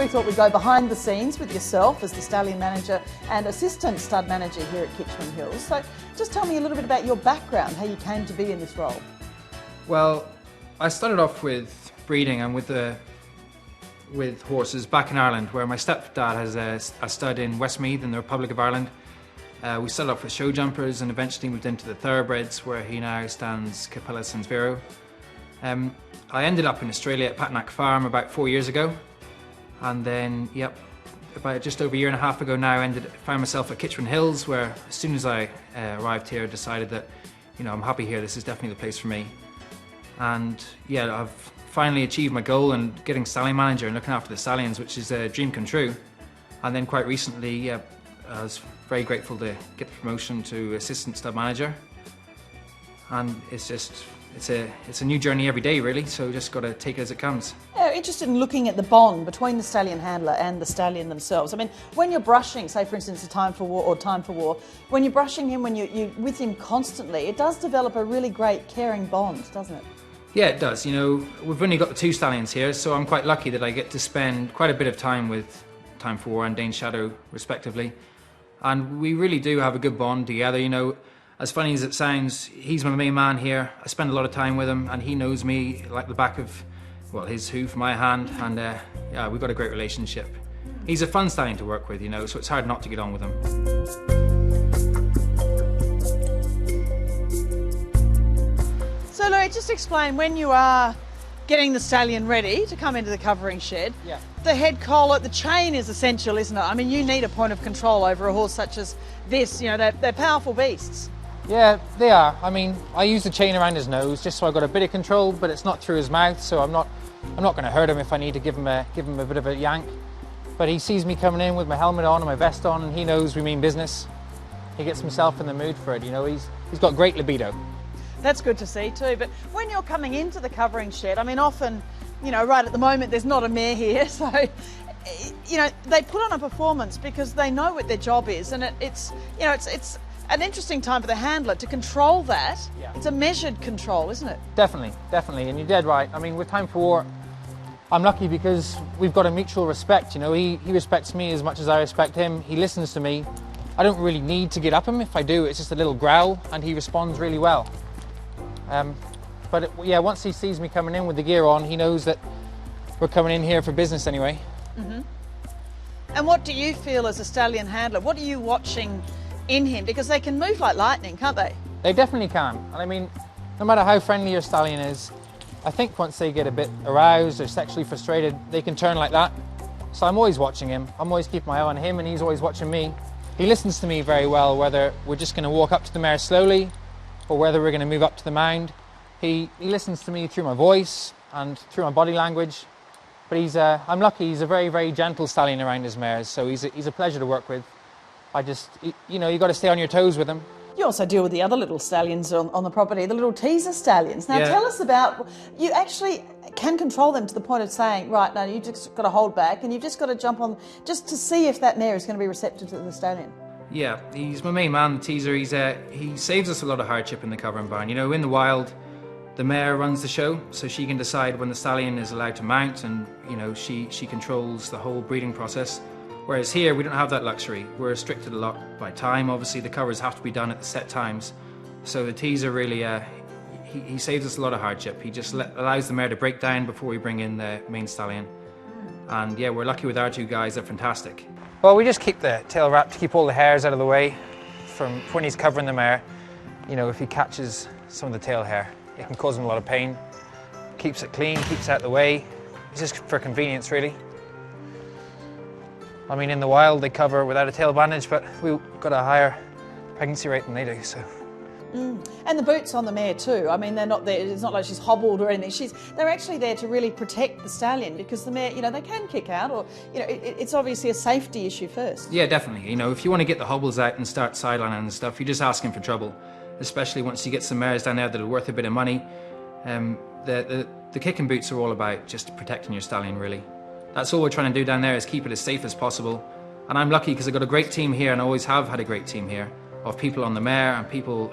we thought we'd go behind the scenes with yourself as the stallion manager and assistant stud manager here at Kitchman Hills. So just tell me a little bit about your background, how you came to be in this role. Well, I started off with breeding and with horses back in Ireland, where my stepdad has a stud in Westmeath in the Republic of Ireland. We started off with show jumpers and eventually moved into the thoroughbreds, where he now stands Capella Sans Vero. I ended up in Australia at Patnack Farm about 4 years ago, and then, about just over a year and a half ago now, found myself at Kitchman Hills, where as soon as I arrived here, I decided that, I'm happy here. This is definitely the place for me. And yeah, I've finally achieved my goal and getting stallion manager and looking after the stallions, which is a dream come true. And then quite recently, I was very grateful to get the promotion to assistant stud manager. And it's a new journey every day, really, so just got to take it as it comes. Yeah, interested in looking at the bond between the stallion handler and the stallion themselves. I mean, when you're brushing, say for instance, Time for War, when you're brushing him, when you're with him constantly, it does develop a really great caring bond, doesn't it? Yeah, it does. We've only got the 2 stallions here, so I'm quite lucky that I get to spend quite a bit of time with Time for War and Dane Shadow, respectively. And we really do have a good bond together. As funny as it sounds, he's my main man here. I spend a lot of time with him, and he knows me like the back of, his hoof, my hand, and yeah, we've got a great relationship. He's a fun stallion to work with, so it's hard not to get on with him. So Louis, just explain, when you are getting the stallion ready to come into the covering shed, the head collar, the chain is essential, isn't it? I mean, you need a point of control over a horse such as this, they're powerful beasts. Yeah, they are. I mean, I use the chain around his nose just so I've got a bit of control, but it's not through his mouth, so I'm not going to hurt him if I need to give him a bit of a yank. But he sees me coming in with my helmet on and my vest on, and he knows we mean business. He gets himself in the mood for it, he's got great libido. That's good to see too, but when you're coming into the covering shed, I mean, often, right at the moment there's not a mare here, so, they put on a performance because they know what their job is, and it's an interesting time for the handler to control that. Yeah. It's a measured control, isn't it? Definitely, and you're dead right. I mean, with Time for War, I'm lucky because we've got a mutual respect, he respects me as much as I respect him. He listens to me. I don't really need to get up him. If I do, it's just a little growl, and he responds really well. Once he sees me coming in with the gear on, he knows that we're coming in here for business anyway. Mm-hmm. And what do you feel as a stallion handler? What are you watching in him? Because they can move like lightning, can't they? They definitely can. And I mean, no matter how friendly your stallion is, I think once they get a bit aroused or sexually frustrated, they can turn like that. So I'm always watching him. I'm always keeping my eye on him, and he's always watching me. He listens to me very well, whether we're just going to walk up to the mare slowly or whether we're going to move up to the mound. He listens to me through my voice and through my body language. But I'm lucky, he's a very, very gentle stallion around his mares, so he's a pleasure to work with. You got to stay on your toes with him. You also deal with the other little stallions on the property, the little teaser stallions. Now tell us about, you actually can control them to the point of saying, right, now you've just got to hold back and you've just got to jump on, just to see if that mare is going to be receptive to the stallion. Yeah, he's my main man, the teaser. He saves us a lot of hardship in the covering barn. In the wild, the mare runs the show, so she can decide when the stallion is allowed to mount, and she controls the whole breeding process. Whereas here, we don't have that luxury. We're restricted a lot by time. Obviously, the covers have to be done at the set times. So the teaser really, he saves us a lot of hardship. He just allows the mare to break down before we bring in the main stallion. And yeah, we're lucky with our 2 guys. They're fantastic. Well, we just keep the tail wrapped to keep all the hairs out of the way from when he's covering the mare. If he catches some of the tail hair, it can cause him a lot of pain. Keeps it clean, keeps it out of the way. It's just for convenience, really. I mean, in the wild, they cover without a tail bandage, but we've got a higher pregnancy rate than they do, so. And the boots on the mare too. I mean, they're not there. It's not like she's hobbled or anything. They're actually there to really protect the stallion, because the mare, they can kick out, or it's obviously a safety issue first. Yeah, definitely. If you want to get the hobbles out and start sidelining and stuff, you're just asking for trouble. Especially once you get some mares down there that are worth a bit of money. The kicking boots are all about just protecting your stallion, really. That's all we're trying to do down there, is keep it as safe as possible. And I'm lucky because I've got a great team here, and I always have had a great team here, of people on the mare and people,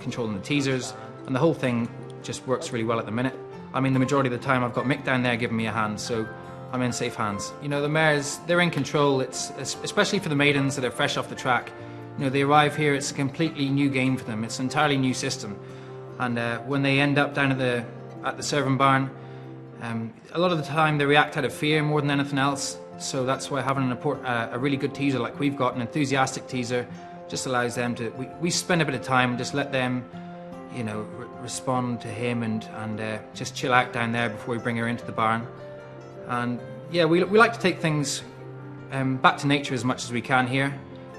controlling the teasers, and the whole thing just works really well at the minute. I mean, the majority of the time I've got Mick down there giving me a hand, so I'm in safe hands. You know, the mares, they're in control. It's especially for the maidens that are fresh off the track. You know, they arrive here, it's a completely new game for them. It's an entirely new system. And when they end up down at the serving barn, a lot of the time they react out of fear more than anything else. So that's why having a really good teaser like we've got, an enthusiastic teaser, just allows them to, we spend a bit of time and just let them, you know, respond to him and just chill out down there before we bring her into the barn. And yeah, we like to take things back to nature as much as we can here,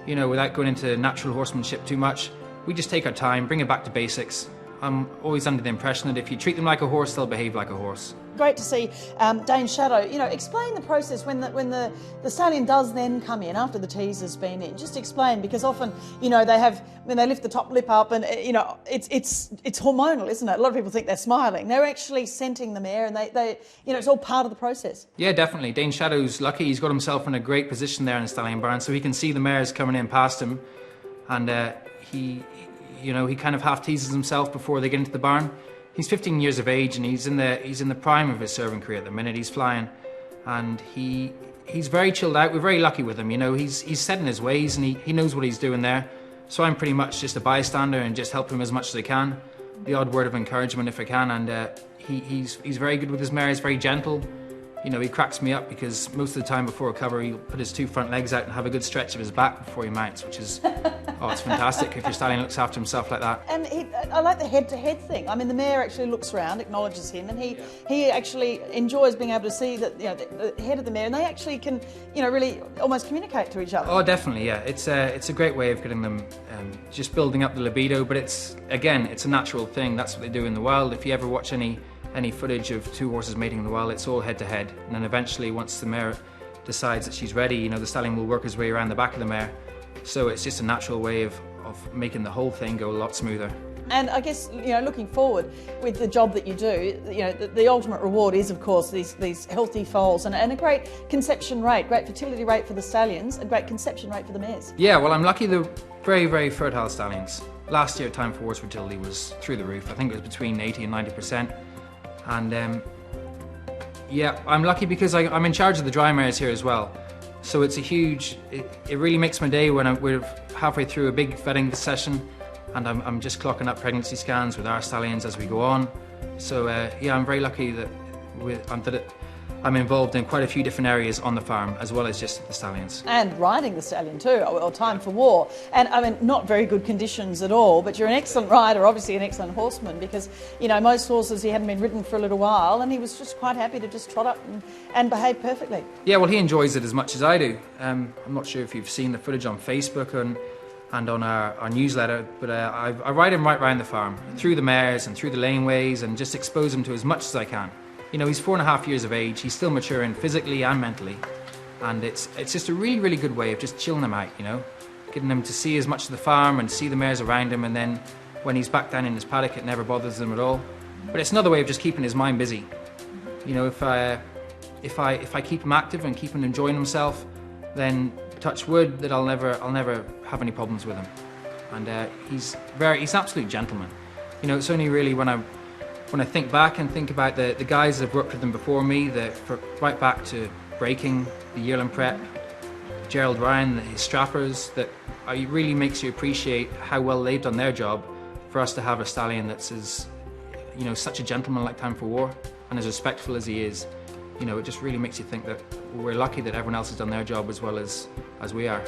you know, without going into natural horsemanship too much. We just take our time, bring it back to basics. I'm always under the impression that if you treat them like a horse, they'll behave like a horse. Great to see Dane Shadow. You know, explain the process when the stallion does then come in after the teaser's been in. Just explain, because often, you know, when they lift the top lip up and, you know, it's hormonal, isn't it? A lot of people think they're smiling. They're actually scenting the mare, and they you know, it's all part of the process. Yeah, definitely. Dane Shadow's lucky. He's got himself in a great position there in the stallion barn, so he can see the mares coming in past him, and he kind of half teases himself before they get into the barn. He's 15 years of age and he's in the prime of his serving career at the minute. He's flying, and he's very chilled out. We're very lucky with him. You know, he's set in his ways and he knows what he's doing there. So I'm pretty much just a bystander and just help him as much as I can. The odd word of encouragement if I can, and he's very good with his mare. He's very gentle. You know, he cracks me up because most of the time before a cover he'll put his two front legs out and have a good stretch of his back before he mounts, which is, oh, it's fantastic if your stallion looks after himself like that. And I like the head-to-head thing. I mean, the mare actually looks around, acknowledges him, and he actually enjoys being able to see that, you know, the head of the mare, and they actually can, you know, really almost communicate to each other. Oh, definitely, yeah. It's a great way of getting them just building up the libido, but it's a natural thing. That's what they do in the wild. If you ever watch any footage of two horses mating in the wild, it's all head-to-head, and then eventually once the mare decides that she's ready, you know, the stallion will work his way around the back of the mare. So it's just a natural way of making the whole thing go a lot smoother. And I guess, you know, looking forward with the job that you do, you know, the ultimate reward is, of course, these healthy foals and a great conception rate, great fertility rate for the stallions, a great conception rate for the mares. Yeah, well, I'm lucky they're very, very fertile stallions. Last year, time for horse fertility was through the roof. I think it was between 80 and 90%. And yeah, I'm lucky because I'm in charge of the dry mares here as well. So it's it really makes my day when we're halfway through a big vetting session and I'm just clocking up pregnancy scans with our stallions as we go on. So yeah, I'm very lucky that I'm involved in quite a few different areas on the farm, as well as just the stallions. And riding the stallion too, or time for war. And I mean, not very good conditions at all, but you're an excellent rider, obviously an excellent horseman, because, you know, most horses he hadn't been ridden for a little while, and he was just quite happy to just trot up and behave perfectly. Yeah, well, he enjoys it as much as I do. I'm not sure if you've seen the footage on Facebook and on our newsletter, but I ride him right round the farm, through the mares and through the laneways, and just expose him to as much as I can. You know, he's 4.5 years of age, he's still maturing physically and mentally, and it's just a really, really good way of just chilling him out, you know, getting him to see as much of the farm and see the mares around him, and then when he's back down in his paddock it never bothers him at all. But it's another way of just keeping his mind busy. You know, if I keep him active and keep him enjoying himself, then touch wood that I'll never have any problems with him. And he's an absolute gentleman. You know, it's only really when I think back and think about the guys that have worked with them before me, right back to breaking, the yearling prep, Gerald Ryan, his strappers, that it really makes you appreciate how well they've done their job for us to have a stallion that's as, you know, such a gentleman like Time for War and as respectful as he is. You know, it just really makes you think that we're lucky that everyone else has done their job as well as we are.